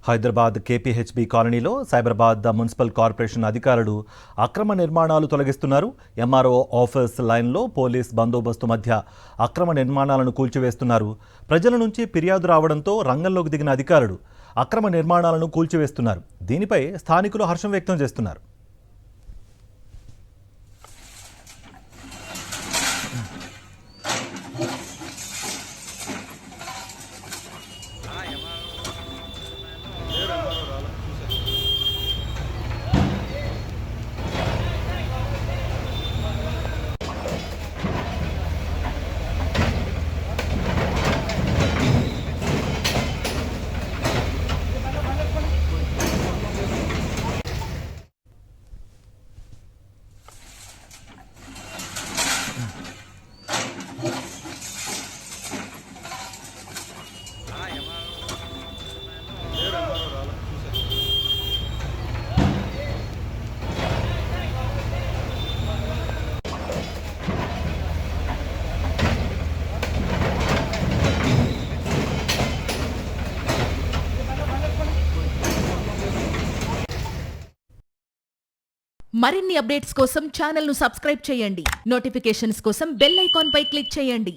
Hyderabad KPHB కాలనీలో Cyberabad municipal corporation అధికారులు అక్రమ నిర్మాణాలు తొలగిస్తున్నారు. ఎంఆర్ఓ ఆఫీస్ లైన్లో పోలీస్ బందోబస్తు మధ్య అక్రమ నిర్మాణాలను కూల్చివేస్తున్నారు. ప్రజల నుంచి ఫిర్యాదు రావడంతో రంగంలోకి దిగిన అధికారులు అక్రమ నిర్మాణాలను కూల్చివేస్తున్నారు. దీనిపై స్థానికులు హర్షం వ్యక్తం చేస్తున్నారు. మరిన్ని అప్డేట్స్ కోసం ఛానల్ ను సబ్స్క్రైబ్ చేయండి. నోటిఫికేషన్స్ కోసం బెల్ ఐకాన్ పై క్లిక్ చేయండి.